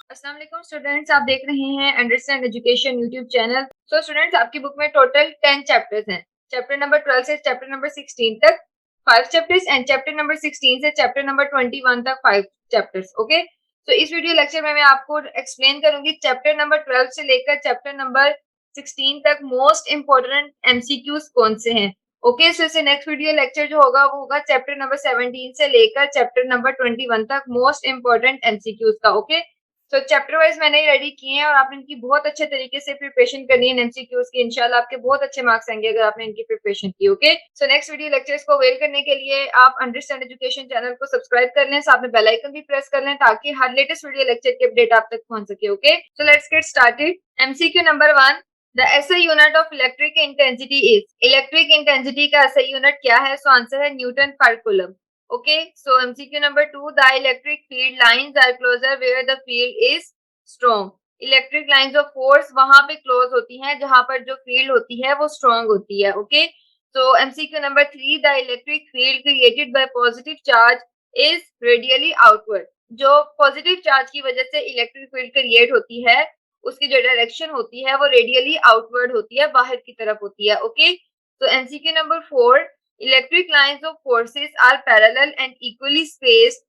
अस्सलाम वालेकुम स्टूडेंट्स, आप देख रहे हैं अंडरस्टैंड एजुकेशन यूट्यूब चैनल। तो स्टूडेंट्स, आपकी बुक में टोटल 10 चैप्टर्स हैं। चैप्टर नंबर 12 से चैप्टर नंबर 16 तक 5 चैप्टर्स एंड चैप्टर नंबर 16 से चैप्टर नंबर 21 तक 5 चैप्टर्स। ओके, तो इस वीडियो लेक्चर में मैं आपको एक्सप्लेन करूंगी चैप्टर नंबर 12 से लेकर चैप्टर नंबर 16 तक मोस्ट इंपॉर्टेंट एमसीक्यूज कौन से हैं। ओके, सो इससे नेक्स्ट वीडियो लेक्चर जो होगा वो होगा चैप्टर नंबर 17 से लेकर चैप्टर नंबर 21 तक मोस्ट इंपॉर्टेंट एमसीक्यूज का। ओके, तो चैप्टर वाइज मैंने रेडी किए हैं और आपने इनकी बहुत अच्छे तरीके से प्रिपरेशन करनी है एमसीक्यूज की। इंशाल्लाह आपके बहुत अच्छे मार्क्स आएंगे अगर आपने इनकी प्रिपरेशन की। Okay, so next video lectures को अवेल करने के लिए आप अंडरस्टैंड एजुकेशन चैनल को सब्सक्राइब कर लें, साथ में बेल आइकन भी प्रेस कर लें ताकि हर लेटेस्ट वीडियो लेक्चर की अपडेट आप तक पहुंच सके। Okay, so let's get started. MCQ number 1, the SI unit of electric intensity is. Electric intensity का एसआई यूनिट क्या है? सो आंसर है Newton per coulomb. Okay, so MCQ number 2, the electric field lines are closer where the field is strong. Electric lines of force वहां पे close होती हैं जहां पर जो फील्ड होती है वो स्ट्रॉन्ग होती है। Okay, so MCQ number 3, the electric field created by positive charge is radially outward. जो पॉजिटिव चार्ज की वजह से इलेक्ट्रिक फील्ड क्रिएट होती है उसकी जो डायरेक्शन होती है वो रेडियली आउटवर्ड होती है, बाहर की तरफ होती है। ओके, तो MCQ number 4, electric lines of forces are parallel and equally spaced,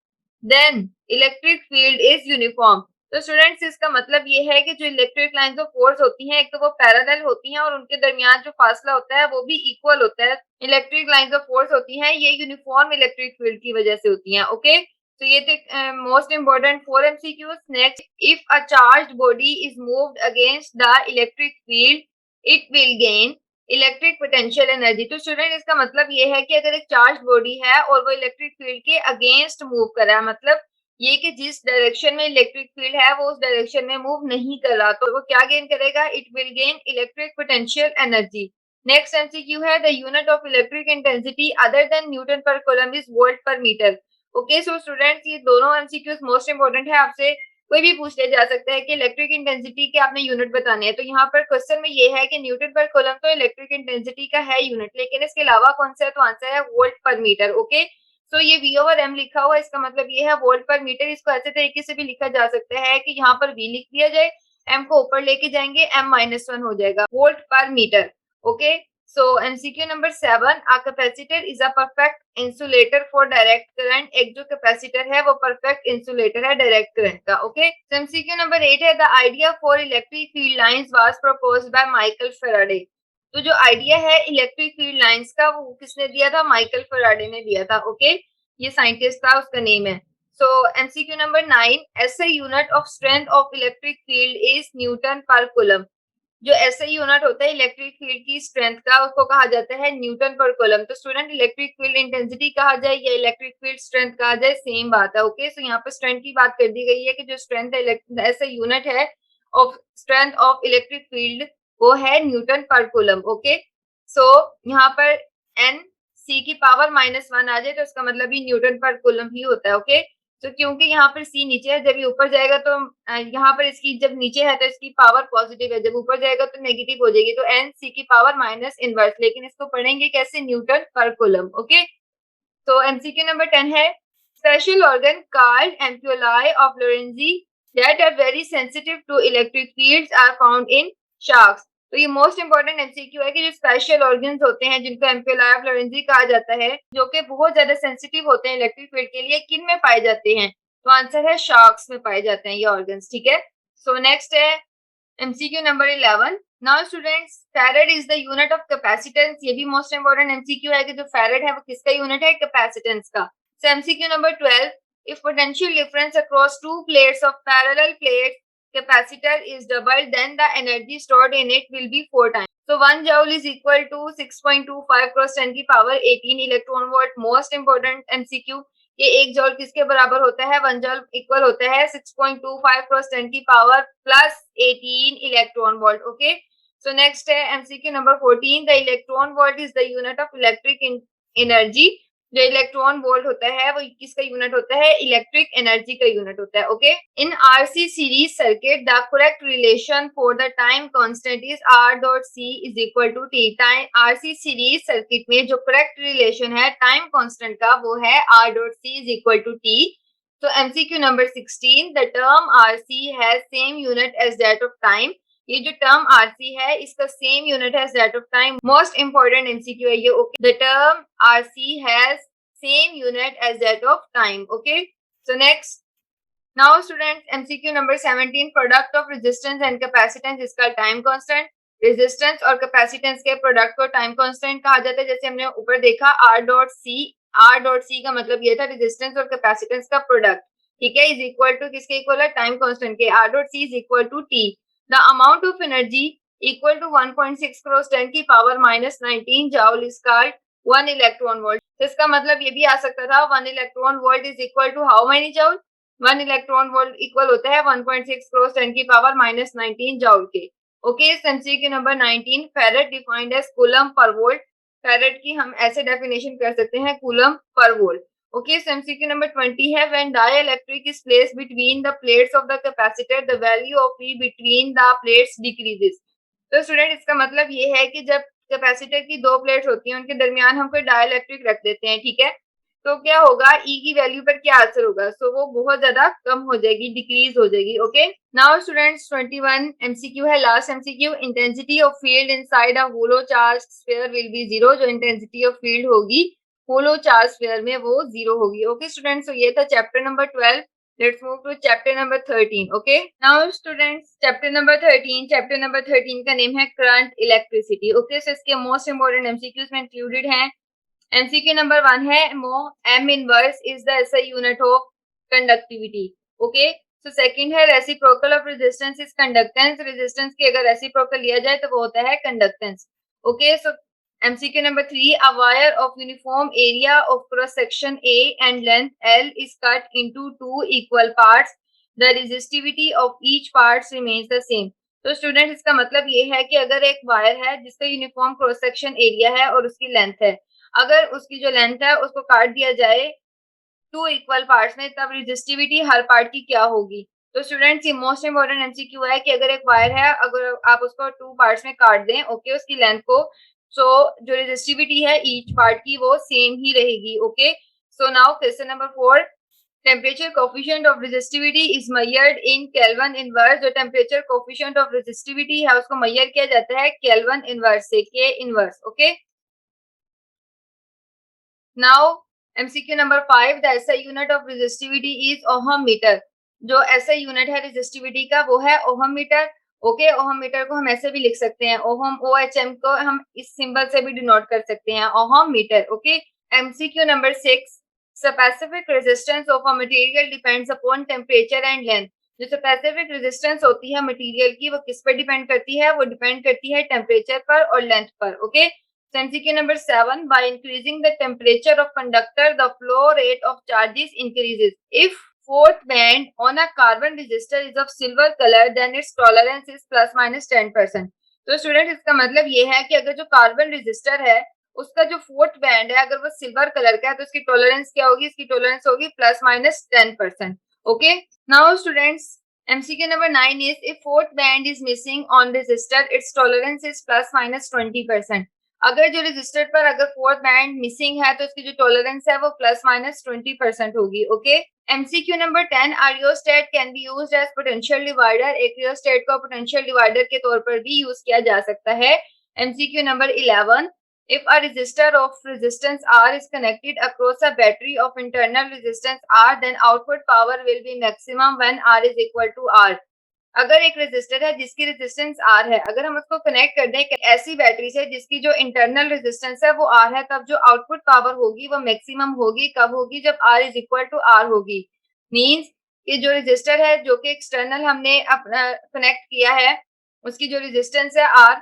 then electric field is uniform. तो स्टूडेंट्स, इसका मतलब ये है कि जो इलेक्ट्रिक लाइंस ऑफ फोर्स होती हैं एक तो वो पैरेलल होती हैं और उनके दरमियान जो फासला होता है वो भी इक्वल होता है। इलेक्ट्रिक लाइंस ऑफ फोर्स होती हैं ये यूनिफॉर्म इलेक्ट्रिक फील्ड की वजह से होती हैं। ओके, तो ये थे most important 4 MCQs. Next, if a charged body is moved against the electric field it will gain electric potential energy. तो स्टूडेंट, इसका मतलब ये है कि अगर एक चार्ज बॉडी है और वो इलेक्ट्रिक फील्ड के अगेंस्ट मूव कर रहा है, मतलब ये कि जिस डायरेक्शन में इलेक्ट्रिक फील्ड है वो उस डायरेक्शन में मूव नहीं कर रहा, तो वो क्या गेन करेगा? It will gain electric potential energy. Next MCQ है, the unit of electric intensity other than newton per coulomb is volt per metre. Okay, so students, ये दोनों एमसीक्यूज मोस्ट इंपॉर्टेंट है। आपसे कोई भी पूछ लिया जा सकता है कि इलेक्ट्रिक इंटेंसिटी के आपने यूनिट बताने हैं, तो यहाँ पर क्वेश्चन में ये है कि न्यूटन पर कूलम तो इलेक्ट्रिक इंटेंसिटी का है यूनिट, लेकिन इसके अलावा कौन सा है? तो आंसर है volt per metre. Okay, so ये V ओवर M लिखा हुआ, इसका मतलब ये है वोल्ट पर मीटर। इसको ऐसे तरीके से भी लिखा जा सकता है कि यहाँ पर V लिख दिया जाए, M को ऊपर लेके जाएंगे, M-1 हो जाएगा, volt per metre. Okay, so MCQ number 7, a capacitor is a perfect insulator for direct current। एक जो कैपेसिटर है वो परफेक्ट इंसुलेटर है डायरेक्ट करंट का। ओके, so MCQ number 8 है, the idea for electric field lines was proposed by Michael Faraday। तो जो idea है इलेक्ट्रिक फील्ड लाइंस का वो किसने दिया था? माइकल फैराडे ने दिया था। ओके, ये साइंटिस्ट था, उसका नेम है। So MCQ number 9, SI unit of strength of electric field is newton per coulomb. जो एसआई यूनिट होता है इलेक्ट्रिक फील्ड की स्ट्रेंथ का उसको कहा जाता है न्यूटन पर कूलम। तो स्टूडेंट, इलेक्ट्रिक फील्ड इंटेंसिटी कहा जाए या इलेक्ट्रिक फील्ड स्ट्रेंथ कहा जाए, सेम बात है। ओके, सो यहाँ पर स्ट्रेंथ की बात कर दी गई है कि जो स्ट्रेंथ है एसआई यूनिट है of strength of electric field वो है न्यूटन पर कूलम। ओके, सो यहाँ पर एन सी की पावर -1 आ जाए तो इसका मतलब भी न्यूटन पर कूलम ही होता है। ओके, तो क्योंकि यहाँ पर C नीचे है, जब ये ऊपर जाएगा तो यहाँ पर इसकी जब नीचे है तो इसकी पावर पॉजिटिव है, जब ऊपर जाएगा तो नेगेटिव हो जाएगी, तो n C की पावर -1, लेकिन इसको पढ़ेंगे कैसे? Newton per coulomb. ओके, तो एमसीक्यू नंबर 10 है, special organ called ampullae of Lorenzini that are very sensitive to electric fields are found in sharks. तो ये मोस्ट इंपॉर्टेंट एमसीक्यू है कि जो स्पेशल ऑर्गन्स होते हैं जिनको एम्पुलाई ऑफ लोरेंजी कहा जाता है, जो कि बहुत ज्यादा सेंसिटिव होते हैं इलेक्ट्रिक फील्ड के लिए, किन में पाए जाते हैं? तो आंसर है शार्क्स में पाए जाते हैं ये ऑर्गन्स। ठीक है, सो नेक्स्ट है MCQ number 11। Now students, farad is the unit of capacitance. ये भी मोस्ट इंपॉर्टेंट एमसीक्यू है कि जो फैरेड है वो किसका यूनिट है? कैपेसिटेंस का। So MCQ number 12, if potential difference across two plates of parallel plate capacitor is doubled, then the energy stored in it will be 4 times. So 1 joule is equal to 6.25 cross 10 की power 18 electron volt. Most important MCQ, ये 1 जॉल किसके बराबर होता है? 1 जॉल equal होता है 6.25 cross 10 की power plus 18 electron volt. Okay, so next है MCQ number 14, the electron volt is the unit of electric energy. जो इलेक्ट्रॉन वोल्ट होता है वो किसका यूनिट होता है? इलेक्ट्रिक एनर्जी का यूनिट होता है। Okay, in RC series circuit the correct relation for the time constant is R dot C is equal to T। Time RC series circuit में जो करेक्ट रिलेशन है टाइम कांस्टेंट का वो है R dot C is equal to T। So MCQ number 16, the term RC has same unit as that of time. ये जो term RC है इसका सेम यूनिट है that of time. Most important MCQ है ये. Okay, the term RC has same unit as that of time. Okay, so next, now students, MCQ number 17, product of resistance and capacitance is called time constant. Resistance और capacitance के product को time constant कहा जाता है. जैसे हमने ऊपर देखा R डॉट सी का मतलब ये था रेजिस्टेंस और कैपेसिटेंस का प्रोडक्ट. ठीक है, इज इक्वल टू किसके इक्वल है? टाइम कांस्टेंट के. R dot C is equal to T. The amount of energy equal to 1.6 cross 10 की power minus 19 joule is called 1 electron volt. तो इसका मतलब ये भी आ सकता था 1 electron volt is equal to how many joule? 1 electron volt equal होता है 1.6 क्रॉस 10 की पावर माइनस 19 जूल के. Okay, MCQ number 19, farad defined as coulomb per volt. Farad की हम ऐसे डेफिनेशन कर सकते हैं coulomb per volt. Okay, MCQ number 20 है when dielectric is placed between the plates of the capacitor the value of E between the plates decreases. तो student इसका मतलब ये है कि जब कैपेसिटर की दो प्लेट्स होती हैं उनके दरमियान हम कोई डाइइलेक्ट्रिक रख देते हैं. ठीक है, तो क्या होगा? ई की वैल्यू पर क्या असर होगा? सो वो बहुत ज्यादा कम हो जाएगी, डिक्रीज हो जाएगी. ओके, नाउ स्टूडेंट्स 21 MCQ है, last MCQ. Intensity of field inside a hollow charge sphere will be zero. जो इंटेंसिटी ऑफ फील्ड होगी होलो चार्ज स्फीयर में वो जीरो होगी. ओके स्टूडेंट्स, तो ये था chapter number 12. Let's move to chapter number 13. Okay, now students chapter number 13. Chapter number 13 का name है करंट इलेक्ट्रिसिटी. ओके, सो इसके मोस्ट इंपोर्टेंट MCQs में इंक्लूडेड हैं. MCQ नंबर 1 है M inverse is the SI unit of conductivity. Okay, so second है reciprocal of resistance is conductance. Resistance की अगर reciprocal लिया जाए तो वो होता है conductance. Okay, so MCQ number 3, a wire of uniform area of cross section A and length L is cut into two equal parts. The resistivity of each part remains the same. तो student इसका मतलब ये है कि अगर एक wire है जिसका यूनिफॉर्म क्रॉस सेक्शन एरिया है और उसकी लेंथ है, अगर उसकी जो लेंथ है उसको काट दिया जाए टू इक्वल पार्ट्स में, तब रेजिस्टिविटी हर पार्ट की क्या होगी? तो स्टूडेंट्स ये मोस्ट इंपोर्टेंट MCQ है कि अगर एक वायर है, अगर आप उसको टू पार्ट्स में काट दें, ओके, उसकी लेंथ को, सो जो रेजिस्टिविटी है ईच पार्ट की वो सेम ही रहेगी. Okay, so now question number 4, temperature coefficient of resistivity is measured in kelvin inverse. जो टेम्परेचर कोफिशिएंट ऑफ रेजिस्टिविटी है उसको मेजर किया जाता है केल्विन इनवर्स से, K inverse. Okay, now MCQ number 5, the SI unit of resistivity is ohm metre. जो SI unit है resistivity का वो है ohm metre. Okay, ohm metre को हम ऐसे भी लिख सकते हैं, ओहम OHM को हम इस सिंबल से भी डिनोट कर सकते हैं, ohm metre. Okay, MCQ number 6, specific resistance of a material depends upon temperature and length. जो स्पेसिफिक रेजिस्टेंस होती है मटेरियल की वो किस पर डिपेंड करती है? वो डिपेंड करती है टेम्परेचर पर और लेंथ पर. Okay, MCQ number 7, by increasing the temperature of conductor, the flow rate of charges increases. If fourth band on a carbon resistor is of silver color, then its tolerance is plus minus 10%. तो student इसका मतलब ये है कि अगर जो carbon resistor है उसका जो फोर्थ बैंड है अगर वो सिल्वर कलर का है तो इसकी टॉलरेंस क्या होगी? इसकी टॉलरेंस होगी plus minus 10%. Okay, now students MCQ number 9 is, if fourth band is missing on resistor, its tolerance is plus minus 20%. अगर जो रेजिस्टर पर अगर फोर्थ बैंड मिसिंग है तो इसकी जो टॉलरेंस है वो प्लस माइनस 20% होगी. Okay, MCQ number 10, a rheostat can be used as potential divider. एक रियोस्टेट को पोटेंशियल डिवाइडर के तौर पर भी यूज किया जा सकता है. MCQ number 11, if a resistor of resistance R is connected across a battery of internal resistance R, then output power will be maximum when R is equal to R. अगर एक रेजिस्टर है जिसकी resistance R है, अगर हम उसको connect कर दें एक ऐसी बैटरी से जिसकी जो इंटरनल रेजिस्टेंस है वो R है, तब जो आउटपुट पावर होगी वो मैक्सिमम होगी. कब होगी? जब R is equal to R होगी. मींस कि जो रेजिस्टर है जो कि एक्सटर्नल हमने अपना कनेक्ट किया है उसकी जो रेजिस्टेंस है R,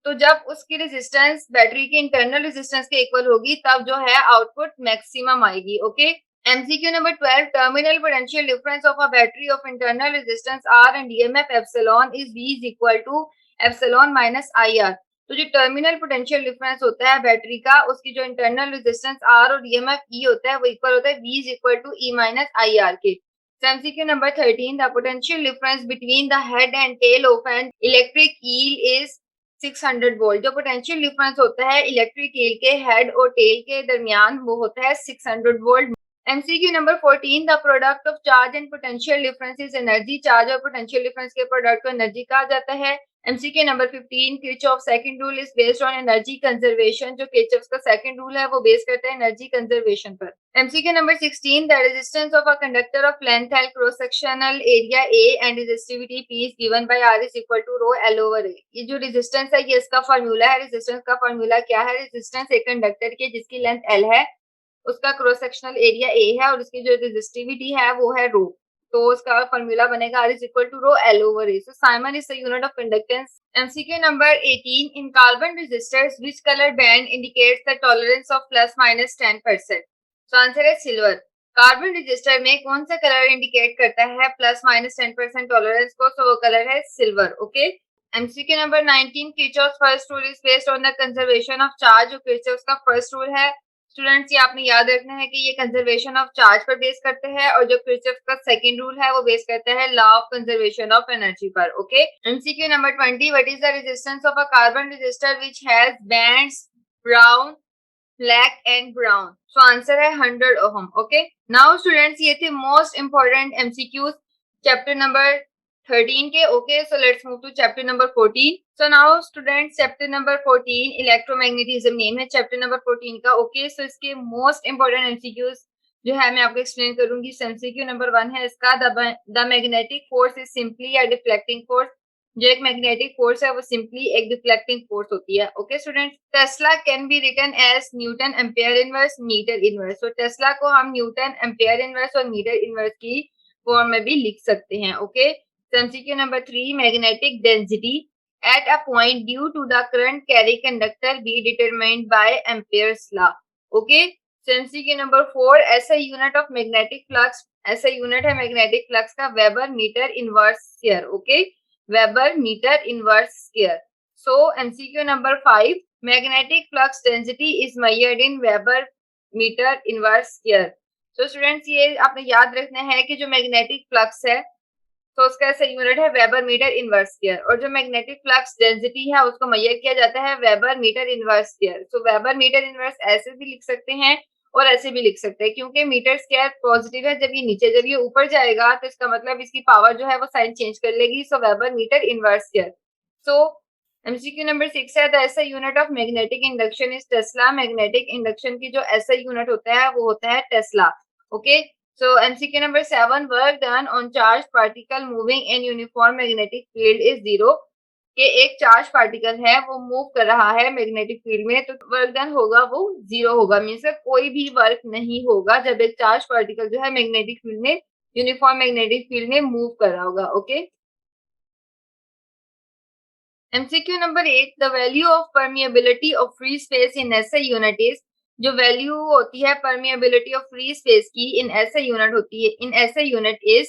तो जब उसकी रेजिस्टेंस बैटरी की इंटरनल रेजिस्टेंस के इक्वल होगी तब जो है आउटपुट मैक्सिमम आएगी. Okay, MCQ number 12, terminal potential difference of a battery of internal resistance R and EMF epsilon is V is equal to epsilon minus IR. तो जो terminal potential difference होता है बैटरी का उसकी जो इंटरनल रेजिस्टेंस R और EMF E होता है वो इक्वल होता है V is equal to E minus IR के. MCQ number 13, the potential difference between the head and tail of an electric eel is 600 volt. जो पोटेंशियल डिफरेंस होता है इलेक्ट्रिक ईल के हेड और टेल के दरमियान वो होता है 600 volt. MCQ number 14, the product of charge and potential difference is energy. Charge और पोटेंशियल डिफरेंस के प्रोडक्ट को एनर्जी कहा जाता है। MCQ number 15, Kirchhoff second rule is based on energy conservation. जो किरचॉफ का सेकंड रूल है वो बेस करता है एनर्जी कंजर्वेशन पर। MCQ number 16, the resistance of a conductor of length L cross sectional area A and resistivity P is given by R is equal to rho L over A। ये जो resistance है ये इसका formula है। Resistance का formula क्या है? Resistance एक कंडक्टर की जिसकी लेंथ L है, उसका क्रॉस सेक्शनल एरिया A है और उसकी जो रेजिस्टिविटी है वो है रो। तो उसका फॉर्मूला बनेगा R is equal to rho L over A। So siemens is the unit of conductance. MCQ number 18, in carbon resistors which colour band indicates the tolerance of plus minus 10%। So answer है silver. Carbon resistor में कौन सा colour indicate करता है plus minus 10% tolerance को? सो वो colour है silver. Okay. MCQ number 19, Kirchhoff's first rule is based on the conservation of charge. जो किरचॉफ्स का फर्स्ट रूल है स्टूडेंट्स, ये आपने याद रखना है कि ये कंजर्वेशन ऑफ चार्ज पर बेस करते हैं और जो किरचॉफ का सेकंड रूल है वो बेस करता है law of conservation of energy पर। Okay. MCQ number 20, what is the resistance of a carbon resistor which has bands brown, black and brown? So answer है 100 ओहम। ओके। नाउ स्टूडेंट्स, ये थे most important MCQs chapter number 13 के। Okay, so let's move to chapter number 14। So now students, chapter number 14 electromagnetism name है chapter number 14 का। Okay, so इसके most important MCQs जो है मैं आपको एक्सप्लेन करूंगी। MCQ नंबर 1 है इसका, the magnetic force is simply a deflecting force. जो एक मैग्नेटिक फोर्स है वो सिंपली एक डिफ्लेक्टिंग फोर्स होती है। Okay student, tesla can be written as newton ampere inverse metre inverse. तो टेस्ला को हम न्यूटन एम्पेयर इनवर्स और मीटर इनवर्स की फॉर्म में भी लिख सकते हैं। Okay. MCQ number 3, magnetic density at a point due to the current carry conductor be determined by Ampere's law. Okay. So MCQ number 4, SI unit of magnetic flux, SI unit है magnetic flux का weber metre inverse square. Okay, weber metre inverse square. So MCQ number 5, magnetic flux density is measured in weber metre inverse square. So students, ये आपने याद रखना है कि जो magnetic flux है तो उसका ऐसा यूनिट है वेबर मीटर इनवर्स स्क्वायर, और जो मैग्नेटिक फ्लक्स डेंसिटी है उसको मेजर किया जाता है वेबर मीटर इनवर्स स्क्वायर। सो वेबर मीटर इनवर्स ऐसे भी लिख सकते हैं और ऐसे भी लिख सकते हैं, क्योंकि मीटर स्क्वायर पॉजिटिव है, जब ये नीचे जब ये ऊपर जाएगा तो इसका मतलब इसकी पावर जो है वो साइन चेंज कर लेगी। सो weber metre inverse square. So MCQ number 6 है, द ऐसा unit of magnetic induction is Tesla. Magnetic induction की जो ऐसा यूनिट होता है वो होता है Tesla. Okay. So MCQ number 7, work done on charged particle moving in uniform magnetic field is 0। कि एक चार्ज पार्टिकल है वो मूव कर रहा है मैग्नेटिक फील्ड में, तो वर्क डन होगा वो 0 होगा। मीन्स कोई भी वर्क नहीं होगा जब एक चार्ज पार्टिकल जो है मैग्नेटिक फील्ड में, यूनिफॉर्म मैग्नेटिक फील्ड में मूव कर रहा होगा। Okay. MCQ number 8, the value of permeability of free space in SI unit is. जो वैल्यू होती है परमिएबिलिटी ऑफ फ्री स्पेस की इन ऐसा यूनिट होती है, इन SI unit is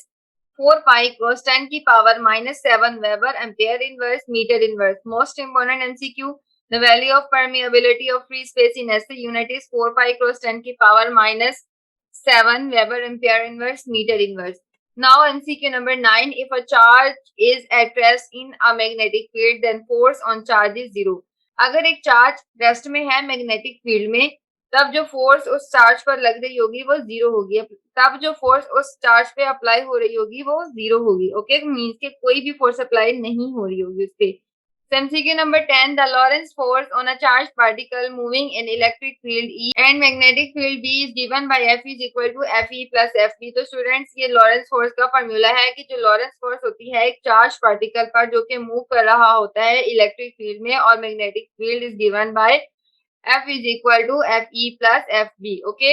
4 pi cross 10 की power -7 weber ampere inverse metre inverse. Most important MCQ, the value of permeability of free space in SI unit is 4 pi cross 10 की power -7 weber ampere inverse metre inverse. Now MCQ number 9, if a charge is at rest in a magnetic field then force on charge is 0। अगर एक charge rest में है magnetic field में तब जो force उस charge पर लग रही होगी वो 0 होगी। तब जो फोर्स उस चार्ज पे अप्लाई हो रही होगी वो 0 होगी। ओके, मींस के कोई भी फोर्स अप्लाई नहीं हो रही होगी उस पे। MCQ number 10, the Lorentz force on a charged particle moving in electric field E and magnetic field B is given by F is equal to Fe plus Fb। तो स्टूडेंट्स, ये Lawrence force का formula है कि जो Lawrence force होती है एक charge particle पर जो कि मूव कर रहा होता है इलेक्ट्रिक फील्ड में, और magnetic field is given by F is equal to Fe plus Fb। Okay.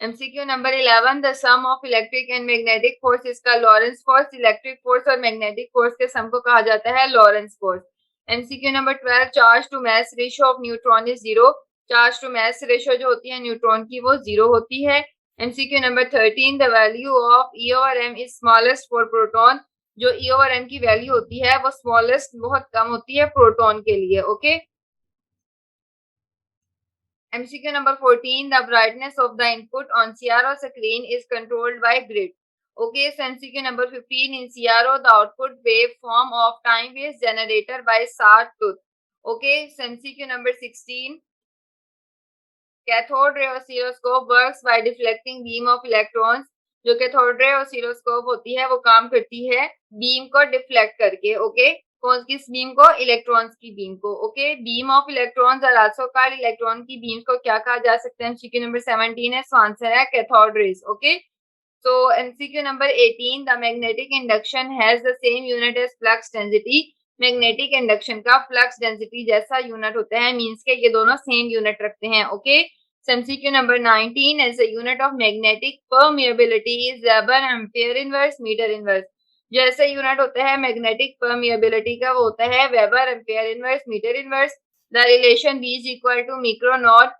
MCQ number 11, the sum of electric and magnetic force इसका लॉरेंस फोर्स। इलेक्ट्रिक फोर्स और मैग्नेटिक फोर्स के sum को कहा जाता है Lorentz force. MCQ number 12, charge to mass ratio of neutron is 0। Charge to mass ratio जो होती है न्यूट्रॉन की वो 0 होती है। MCQ number 13, the value of E over m is smallest for proton. जो E ओवर m की value होती है वो स्मॉलेस्ट बहुत कम होती है प्रोटॉन के लिए। Okay. MCQ number 14, the brightness of the input on CRO screen is controlled by grid। Okay, so MCQ number 15, in CRO the output wave form of time based generator by sawtooth। Okay, so MCQ number 16, cathode ray oscilloscope works by deflecting beam of electrons. जो cathode ray oscilloscope होती है वो काम करती है beam को deflect करके। Okay, कौन किस बीम को? इलेक्ट्रॉन्स की बीम को। Okay, beam of electrons are also called, electron की बीम को क्या कहा जा सकता है? एमसीक्यू नंबर 17 है, सो आंसर है cathode rays. Okay, so MCQ number 18, the magnetic induction has the same unit as flux density। Magnetic induction का फ्लक्स डेंसिटी जैसा यूनिट होता है, मींस के ये दोनों सेम यूनिट रखते हैं। Okay, MCQ number 19, as the unit of magnetic permeability is Weber ampere inverse meter inverse। जैसे यूनिट होता है मैग्नेटिक परमिएबिलिटी का वो होता है weber ampere inverse metre inverse. The relation B is equal to micro naught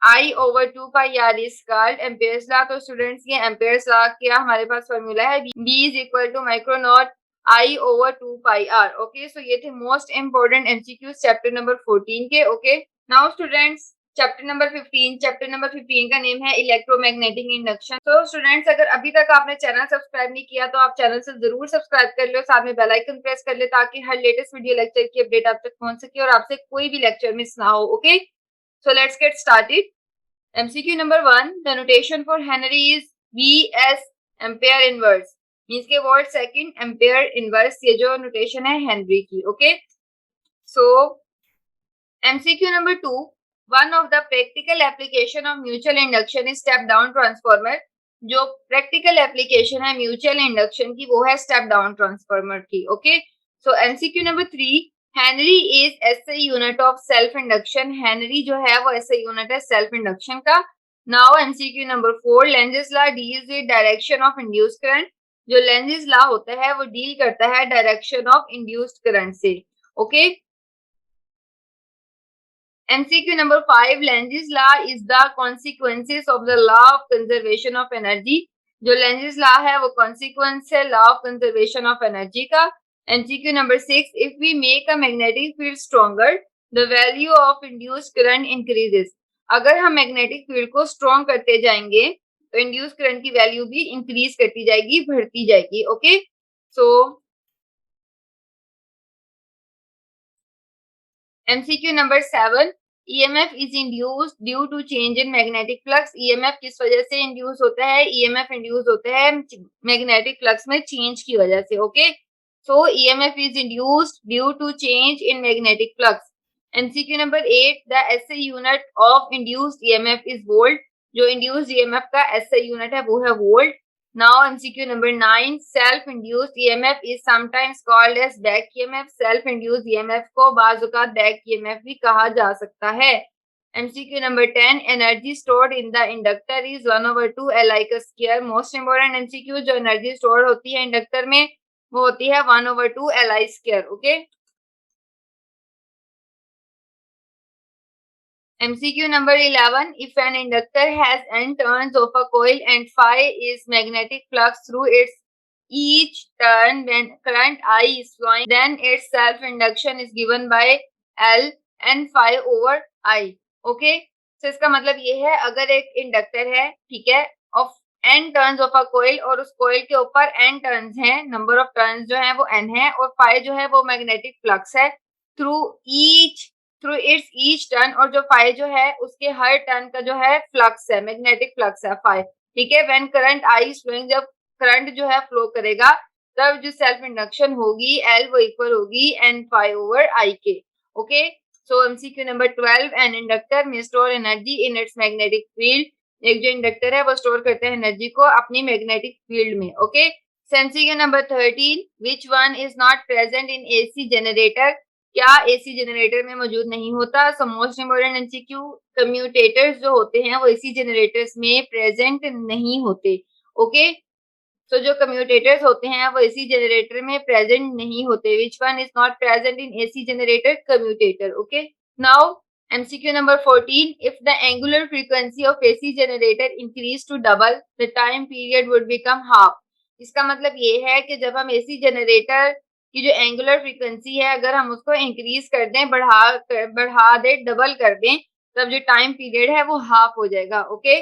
I over 2 pi R is called Ampere's law. तो students ये Ampere's law क्या हमारे पास फॉर्मूला है, B is equal to micro naught I over 2 pi R. Okay, so ये थे most important MCQs chapter number 14 के। Okay, now students chapter number 15, chapter number 15 का नेम है इलेक्ट्रोमैग्नेटिक इंडक्शन। तो स्टूडेंट्स अगर अभी तक आपने चैनल सब्सक्राइब नहीं किया तो आप चैनल से जरूर सब्सक्राइब कर लो, साथ में बेल आइकन प्रेस कर ले ताकि हर लेटेस्ट वीडियो लेक्चर की अपडेट आप तक पहुंच सके और आपसे कोई भी लेक्चर मिस ना हो। Okay, so let's get started. MCQ number 1, the notation for Henry is VS ampere inverse, means के word second ampere inverse, ये जो notation है हेनरी की। Okay, so MCQ number 2, one of the practical application of mutual induction is step down transformer। जो practical application है mutual induction की वो है step down transformer की। Okay, so MCQ number 3, Henry is SI unit of self induction. Henry जो है वो SI unit है सेल्फ इंडक्शन का। Now MCQ number 4, Lenz's law deals with direction of induced current. जो लेंजेस लॉ होता है वो डील करता है डायरेक्शन ऑफ इंड्यूस्ड करंट से। Okay, MCQ number 5, Lenz's law is the consequences of the law of conservation of energy. जो Lenz's law है वो कॉन्सिक्वेंस है law of conservation of energy का। MCQ number 6, if we make a magnetic field stronger, the value of induced current increases। अगर हम magnetic field को strong करते जाएंगे तो इंड्यूस करंट की वैल्यू भी इंक्रीज करती जाएगी, बढ़ती जाएगी। Okay, so MCQ number 7, EMF is induced due to change in magnetic flux। EMF किस वजह से इंड्यूस होता है? EMF इंड्यूस होता है मैग्नेटिक फ्लक्स में चेंज की वजह से। Okay, so EMF is induced due to change in magnetic flux। MCQ number 8, the SI unit of induced EMF is volt। जो induced EMF का SI unit है वो है volt। Now MCQ number 9, self induced EMF is sometimes called as back EMF। self induced EMF को बाज़ औक़ात back EMF भी कहा जा सकता है। MCQ number 10, energy stored in the inductor is 1/2 Li का square। most important MCQ जो energy stored होती है इंडक्टर में वो होती है 1/2 Li square। Okay, MCQ number 11, if an inductor has n turns of a coil and phi is magnetic flux through its each turn when current I is flowing, then its self induction is given by L n phi over I। Okay, तो इसका मतलब ये है अगर एक inductor है, ठीक है, of n turns of a coil और उस कोइल के ऊपर n टर्न्स हैं, नंबर ऑफ टर्न्स जो है वो n है और फाई जो है वो मैग्नेटिक फ्लक्स है थ्रू इट्स ईच टर्न, और जो फाई जो है उसके हर टर्न का जो है फ्लक्स है, मैग्नेटिक फ्लक्स है फाई। ठीक है, when current I is flowing, जब करंट जो है फ्लो करेगा तब जो सेल्फ इंडक्शन होगी एल वो इक्वल होगी एन फाई ओवर आई के। Okay, so MCQ number 12, an inductor में store energy in its magnetic field. एक जो इंडक्टर है वो स्टोर करते हैं एनर्जी को अपनी मैग्नेटिक फील्ड में। Okay, MCQ number 13, which one is not present in AC generator. क्या एसी जनरेटर में मौजूद नहीं होता? So most important MCQ, commutators जो होते हैं वो एसी जनरेटर्स में प्रेजेंट नहीं होते। ओके, सो जो कम्यूटेटर्स होते हैं वो एसी जनरेटर में प्रेजेंट नहीं होते। Which one is not present in AC generator? Commutator. Okay, now MCQ number 14, if the angular frequency of AC generator increase to double, the time period would become half। इसका मतलब ये है कि जब हम AC जनरेटर की जो angular frequency है अगर हम उसको इंक्रीज कर दें, बढ़ा दें, डबल कर दें, तब जो टाइम पीरियड है वो हाफ हो जाएगा। Okay,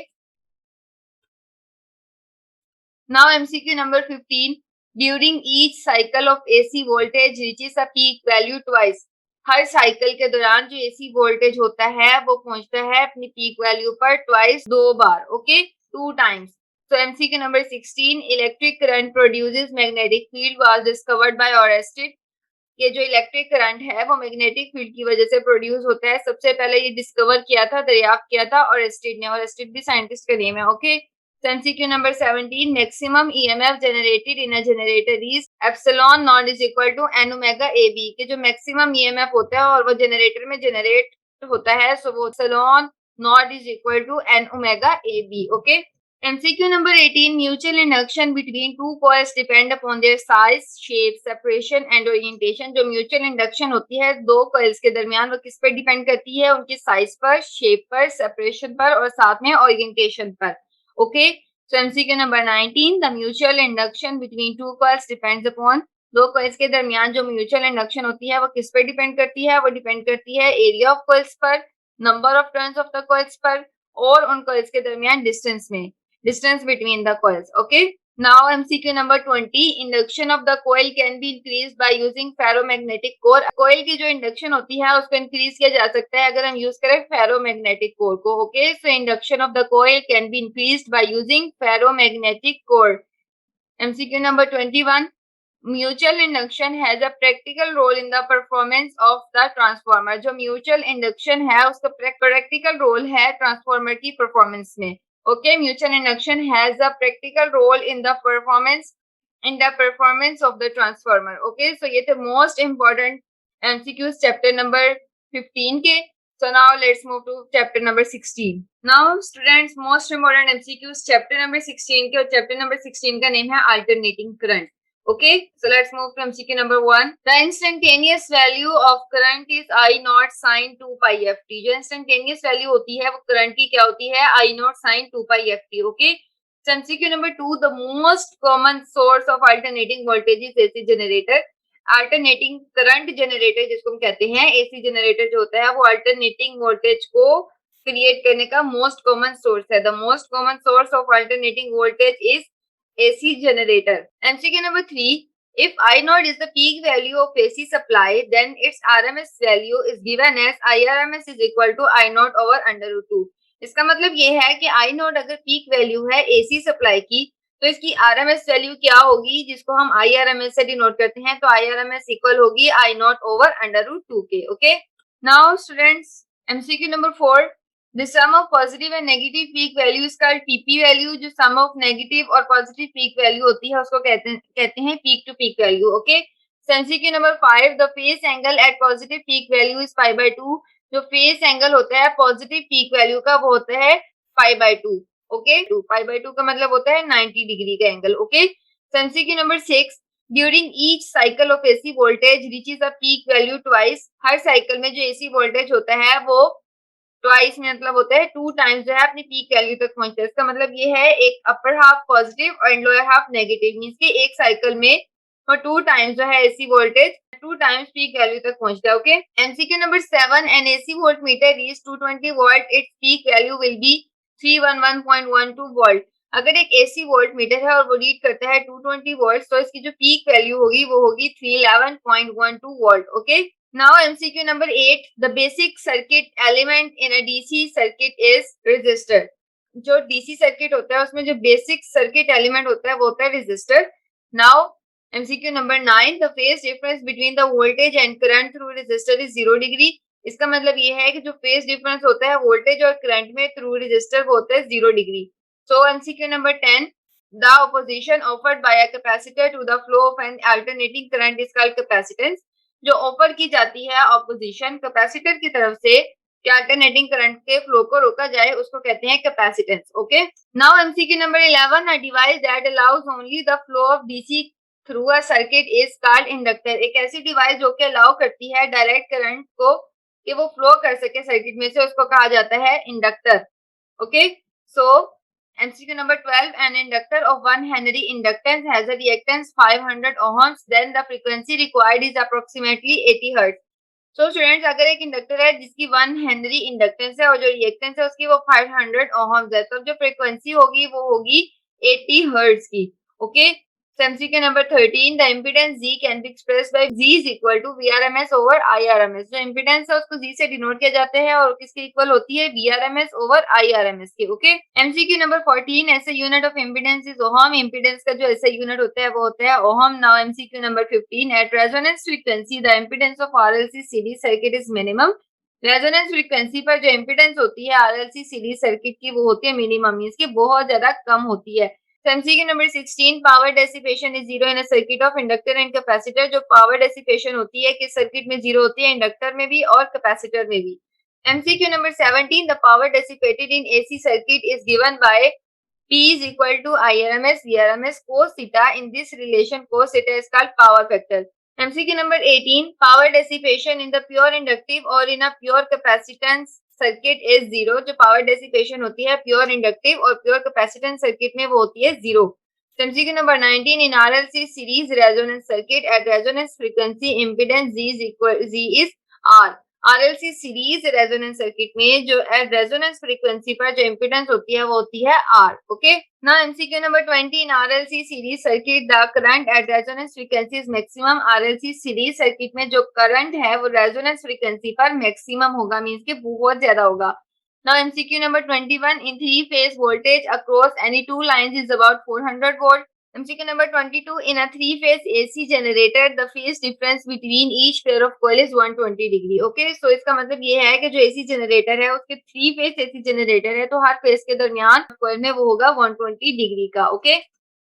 now MCQ number 15, during each cycle of AC voltage reaches a peak value twice। Her cycle के दौरान जो एसी वोल्टेज होता है वो पहुंचता है अपनी पीक वैल्यू पर ट्वाइस, 2 बार, okay, 2 times. So MCQ number 16, electric current produces magnetic field was discovered by Oersted। ये जो इलेक्ट्रिक करंट है वो मैग्नेटिक फील्ड की वजह से प्रोड्यूस होता है। सबसे पहले ये डिस्कवर किया था, दरियाफ्त किया था ओरेस्टेड ने। ओरेस्टेड भी साइंटिस्ट का नेम है, okay. MCQ number 17, maximum EMF generated in a generator is epsilon naught is equal to N omega A B. के जो मैक्सिमम ईएमएफ होता है और वो जनरेटर में जनरेट होता है, सो वो epsilon naught is equal to N omega A B, okay. MCQ number 18, mutual induction between two coils depend upon their size, shape, separation and orientation। जो म्यूचुअल इंडक्शन होती है दो कॉइल्स के दरमियान, वो किस पर डिपेंड करती है? उनकी साइज पर, शेप पर, सेपरेशन पर और साथ में ओरिएंटेशन पर, okay. So MCQ number 19, the mutual induction between two coils depends upon। दो कॉइल्स के दरमियान जो म्यूचुअल इंडक्शन होती है वो किस पर डिपेंड करती है? वो डिपेंड करती है एरिया ऑफ कॉइल्स पर, number of turns of the coils पर और उन कॉइल्स के दरमियान डिस्टेंस में, distance between the coils, okay। Now MCQ number 20, induction of the coil can be increased by using ferromagnetic core। coil की जो induction होती है उसको increase किया जा सकता है अगर हम use करें ferromagnetic core को, okay। So induction of the coil can be increased by using ferromagnetic core। MCQ number 21, mutual induction has a practical role in the performance of the transformer। जो mutual induction है उसका practical role है transformer की performance में, okay। Mutual induction has a practical role in the performance of the transformer, okay। So ये थे most important MCQs chapter number 15 के। So now let's move to chapter number 16। Now students, most important MCQs chapter number 16 के, और chapter number 16 का name है alternating current, okay। So let's move to MCQ number 1। The instantaneous value of current is I naught sin 2 pi ft। जो instantaneous value होती है वो current की क्या होती है? I naught sin 2 pi ft, okay। So MCQ number 2, the most common source of alternating voltage is AC generator। Alternating current generator जिसको हम कहते हैं, एसी जनरेटर जो होता है वो अल्टरनेटिंग वोल्टेज को क्रिएट करने का मोस्ट कॉमन सोर्स है। The most common source of alternating voltage is AC generator। MCQ number 3, if I naught is the peak value of AC supply, then its RMS value is given as IRMS is equal to I naught over under root 2। इसका मतलब ये है कि I naught अगर peak value है AC supply की तो इसकी आरएमएस वैल्यू क्या होगी, जिसको हम IRMS से डिनोट करते हैं। तो IRMS इक्वल होगी I naught over under root 2 के, okay. Now students MCQ number 4, the sum of positive and negative peak value is called PP value। जो sum of negative और positive peak value होती है उसको कहते हैं peak to peak value, okay. MCQ number 5, the phase angle at positive peak value is pi by 2। जो face angle होता है पॉजिटिव पीक वैल्यू का वो होता है pi by 2, okay. Pi by 2 का मतलब होता है 90 डिग्री का angle, okay. MCQ number 6, during each cycle of AC voltage reaches a peak value twice. Her cycle में जो एसी वोल्टेज होता है वो ट्वाइस में मतलब होता है 2 टाइम्स जो है अपनी पीक वैल्यू तक पहुंचता है। इसका मतलब ये है एक अपर हाफ पॉजिटिव और लोअर हाफ नेगेटिव, मींस कि एक साइकिल में और 2 टाइम्स जो है AC voltage 2 times peak value तक पहुंचता है, okay. MCQ number 7, an AC voltmeter reaches 220 volt, its peak value will be 311.12 volt. अगर एक AC वोल्ट मीटर है और वो रीड करता है 220 वोल्ट, तो इसकी जो पीक वैल्यू होगी वो होगी 311.12 volt, okay. Now MCQ number 8, the basic circuit element in a DC circuit is resistor। जो DC सर्किट होता है उसमें जो बेसिक सर्किट एलिमेंट होता है वो होता है resistor. Now MCQ number 9, the phase difference between the voltage and current through resistor is 0 degree। इसका मतलब ये है कि जो फेज डिफरेंस होता है वोल्टेज और करंट में थ्रू रेजिस्टर वो होता है 0 degree. So MCQ number 10, the opposition offered by a capacitor to the flow of an alternating current is called capacitance। जो ऑफर की जाती है ऑपोजिशन कैपेसिटर की तरफ से कि अल्टरनेटिंग करंट के फ्लो को रोका जाए उसको कहते हैं capacitance, okay. Now MCQ number 11, a device that allows only the flow of DC through a circuit is called inductor। एक ऐसी डिवाइस जो कि अलाउ करती है डायरेक्ट करंट को कि वो फ्लो कर सके सर्किट में से, उसको कहा जाता है inductor, okay. So MCQ number 12, an inductor of 1 Henry inductance has a reactance 500 ohms, then the frequency required is approximately 80 Hz। So students, अगर एक इंडक्टर है जिसकी 1 हेनरी इंडक्टेंस है और जो रिएक्टेंस है उसकी वो 500 ohms है, तो जो फ्रीक्वेंसी होगी वो होगी 80 हर्ट्ज की, okay. MCQ number 13, the impedance Z can be express by Z is equal to VRMS over IRMS। जो इम्पीडेंस है उसको Z से डिनोट किया जाता है और किसके इक्वल होती है, VRMS ओवर IRMS के। ओके, एमसीक्यू नंबर 14, ऐसे unit of impedance is ohm. Impedance का जो ऐसा यूनिट होता है वो होता है ohm. Now MCQ number 15, at resonance frequency the impedance of RLC series circuit is minimum. Resonance frequency पर जो इम्पीडेंस होती है RLC सीरीज सर्किट की वो होती है मिनिमम, मींस की बहुत ज्यादा कम होती है। MCQ number 16, power dissipation is zero in a circuit of inductor and capacitor. जो पावर डेसिपेशन होती है किस सर्किट में जीरो होती है, इंडक्टर में भी और कैपेसिटर में भी। MCQ number 17, the power dissipated in AC circuit is given bye P is equal to IRMS VRMS cos theta. In this relation cos theta is called power factor. MCQ number 18, power dissipation in the pure inductive or in a pure capacitance circuit is zero. जो power dissipation होती है pure inductive और pure capacitance circuit में वो होती है zero. MCQ number 19, in RLC series resonance circuit at resonance frequency impedance Z is R। RLC series resonance circuit में जो रेजोनेंस फ्रीक्वेंसी पर जो इम्पीडेंस होती है वो होती है R। Okay, now MCQ number 20, in RLC series circuit the current at resonance frequency is maximum. RLC series circuit में जो करंट है वो रेजोनेंस फ्रीक्वेंसी पर मैक्सिमम होगा, मींस के बहुत ज्यादा होगा। Now MCQ number 21, in three phase voltage across any two lines is about 400 volt. MCQ number 22, in a three-phase AC generator, the phase difference between each pair of coil is 120 degree. Okay, so इसका मतलब ये है कि जो AC generator है उसके three phase AC generator है तो हर फेज के दरमियान coil में वो होगा 120 डिग्री का। Okay,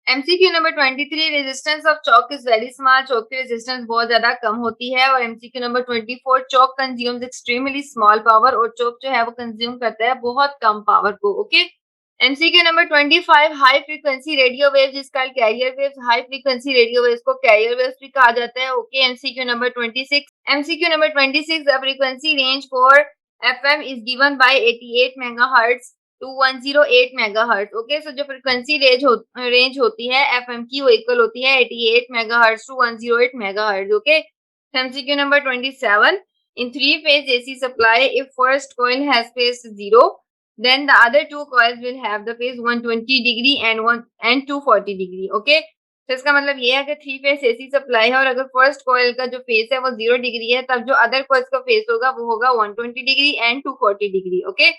MCQ number 23, resistance of choke is very small. Choke की रेजिस्टेंस बहुत ज्यादा कम होती है। और MCQ number 24, choke consumes extremely small power. और चॉक जो है वो कंज्यूम करता है बहुत कम पावर को। Okay, MCQ number 25, high frequency radio waves is called carrier waves. High frequency radio waves को कैरियर वेव्स भी कहा जाता है। Okay, MCQ number 26, the frequency range for FM is given by 88 megahertz to 108 megahertz. Okay, so जो frequency range होती है FM की वो इक्वल होती है 88 megahertz to 108 megahertz. Okay, MCQ number 27, in three phase AC supply, if first coil has phase 0, then the other two coils will have the phase 120 degree and 240 degree. Okay, तो इसका मतलब ये है कि थ्री फेज एसी सप्लाई है और अगर first coil का जो फेस है वो 0 डिग्री है तब जो अदर कॉइल्स का फेस होगा वो होगा 120 degree and 240 degree. Okay,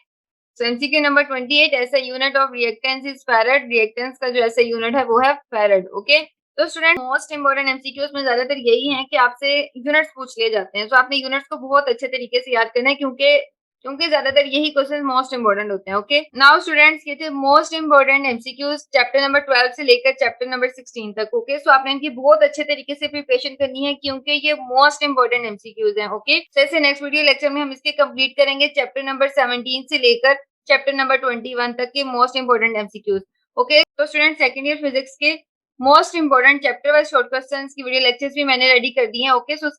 so MCQ number 28, ऐसा unit of reactance is farad. Reactance का जो ऐसा यूनिट है वो है फैरड। ओके, तो स्टूडेंट मोस्ट इंपोर्टेंट एमसीक्यूज में ज्यादातर यही है कि आपसे यूनिट्स पूछ लिए जाते हैं। तो आपने यूनिट्स को बहुत अच्छे तरीके से याद करना है क्योंकि ज्यादातर यही क्वेश्चन मोस्ट इंपोर्टेंट होते हैं। ओके, नाउ स्टूडेंट्स ये थे most important MCQs chapter number 12 से लेकर चैप्टर नंबर 16 तक। ओके, सो आपने इनकी बहुत अच्छे तरीके से प्रिपरेशन करनी है क्योंकि ये मोस्ट इंपोर्टेंट एमसीक्यूज हैं। ओके, जैसे नेक्स्ट वीडियो लेक्चर में हम इसके कंप्लीट करेंगे चैप्टर नंबर 17 से लेकर चैप्टर नंबर 21 तक के मोस्ट इंपोर्टेंट एमसीक्यूज। ओके, तो स्टूडेंट सेकंड ईयर फिजिक्स के most important chapter wise short questions की वीडियो लेक्चर्स भी मैंने रेडी कर दी है। ओके, सो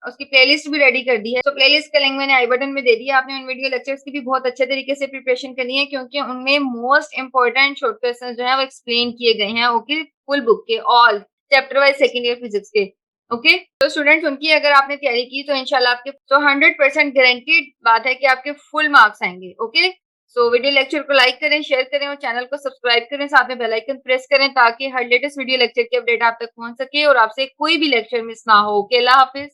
उसकी प्लेलिस्ट भी रेडी कर दी है। तो प्लेलिस्ट का लिंक मैंने आई बटन में दे दिया। आपने उन वीडियो लेक्चर्स की भी बहुत अच्छे तरीके से प्रिपरेशन करनी है क्योंकि उनमें मोस्ट इंपोर्टेंट शॉर्ट क्वेश्चन जो है वो एक्सप्लेन किए गए हैं। ओके, फुल बुक के all chapter wise second year physics के। ओके, तो स्टूडेंट्स उनकी अगर आपने तैयारी की तो इंशाल्लाह आपके तो 100% गारंटीड बात है कि आपके फुल मार्क्स आएंगे। ओके, सो वीडियो लेक्चर को लाइक करें, शेयर करें और चैनल को सब्सक्राइब करें, साथ में बेल आइकन प्रेस करें ताकि हर लेटेस्ट वीडियो लेक्चर की अपडेट आप तक पहुंच सके और आपसे कोई भी लेक्चर मिस ना हो। ओके, अल्लाह हाफिज।